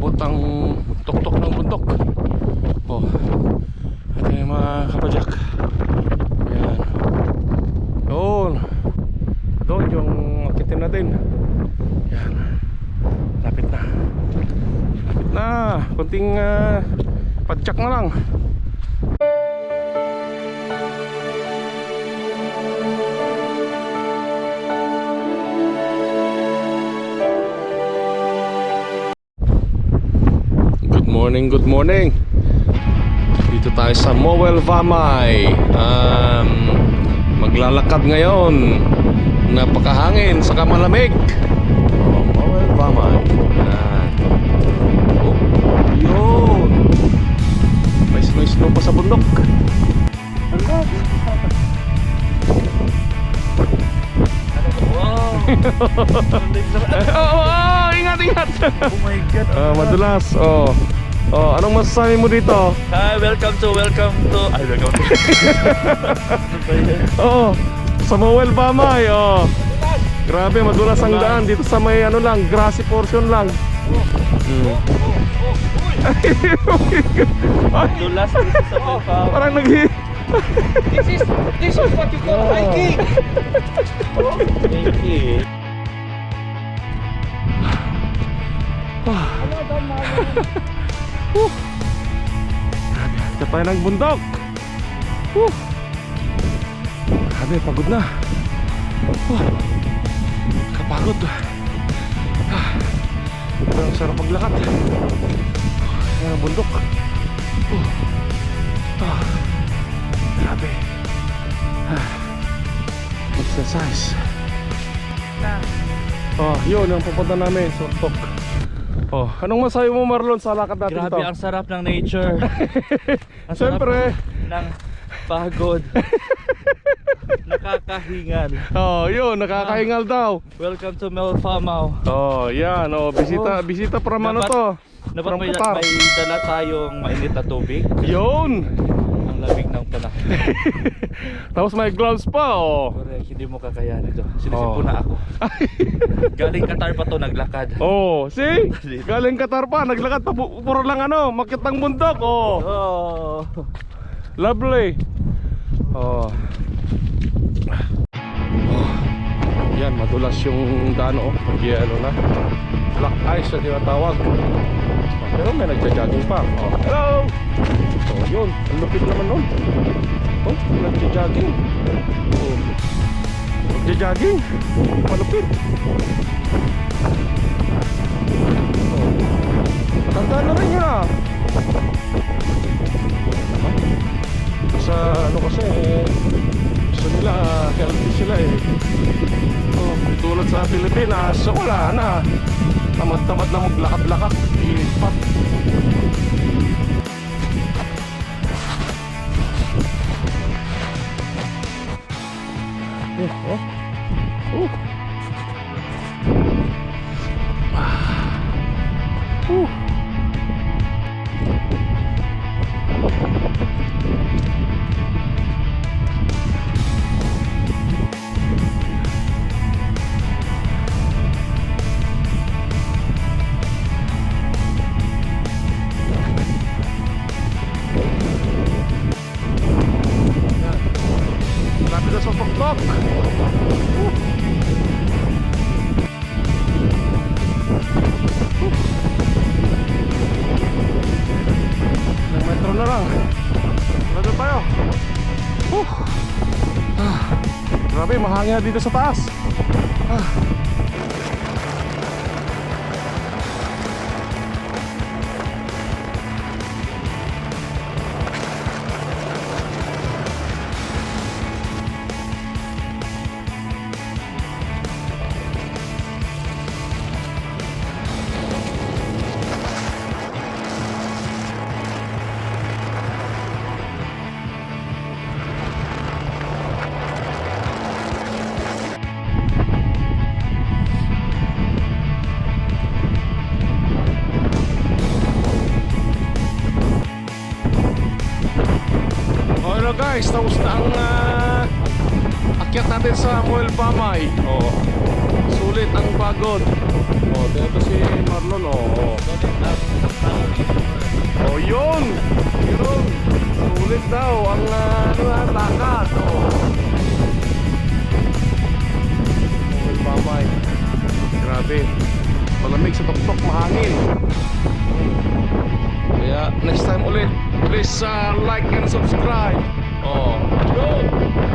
Umabot ang tuktok ng bundok. Oh, ito yung mga kapadyak. Yan. Doon. Doon yung akitin natin. Yan. Lapit na. Lapit na. Kunting padyak na lang. Good morning. Dito tayo sa Mowel Vamay. Maglalakad ngayon. Napakahangin, saka malamig. Mowel Vamay. Oh, yun. May snow pa sa bundok. Wow. Ingat. Oh my God. Madulas. Anong masasabi mo dito? Welcome to Sa Mowel Vamay. Grabe, madulas ang daan dito sa may grassy portion lang. Dulas dito sa Papa. Parang This is what you call hiking. Hiking. Tapay ng bundok. Grabe, pagod na. Kapagod. Pero ang sarap maglakad. Yan ang bundok. Grabe. Exercise. Yun ang pupunta namin, Surtok. Anong masabi mo, Marlon, sa lakad natin Grabe, ito? ang sarap ng nature. Ang Siyempre. sarap ng pagod. Nakakahingal. Yun, nakakahingal daw. Welcome to Melfamao. Yan, bisita from ano to? Dapat From may Qatar. dala tayong mainit na tubig. Yun. Ang lamig ng panahon. Tapos may gloves pa, Correct, hindi mo kakayanin ito. Sinisip ko na ako. Galing Qatar pa to naglakad. See? Galing Qatar pa, naglakad pa, puro lang makit ng bundok, Oh. Lovely. Yan, madulas yung daan, pag-yelo na. Black ice na tinatawag. Pero may nagja-jogging pa. Hello! Yun, ang lupit naman nun. Nagja-jogging. Nagja-jogging. Malupit. Matanda na rin yun, Sa kasi gusto nila healthy sila tulad sa Pilipinas, wala na. Tamad-tamad na maglakad-lakad. Init pa. Lapit na sa tuktok. Ilang metro na lang. Nandun tayo. Grabe, mahangin na dito sa taas. Guys, tapos na ang akyat natin sa Mowel Vamay. sulit ang pagod. Oh, dito si Marlon, oh. Oh, yun! Yun! Sulit daw ang lakad, oh. Oh, mamay. Grabe. Malamig sa tuktok, mahangin. Kaya next time ulit, please like and subscribe. Oh, go!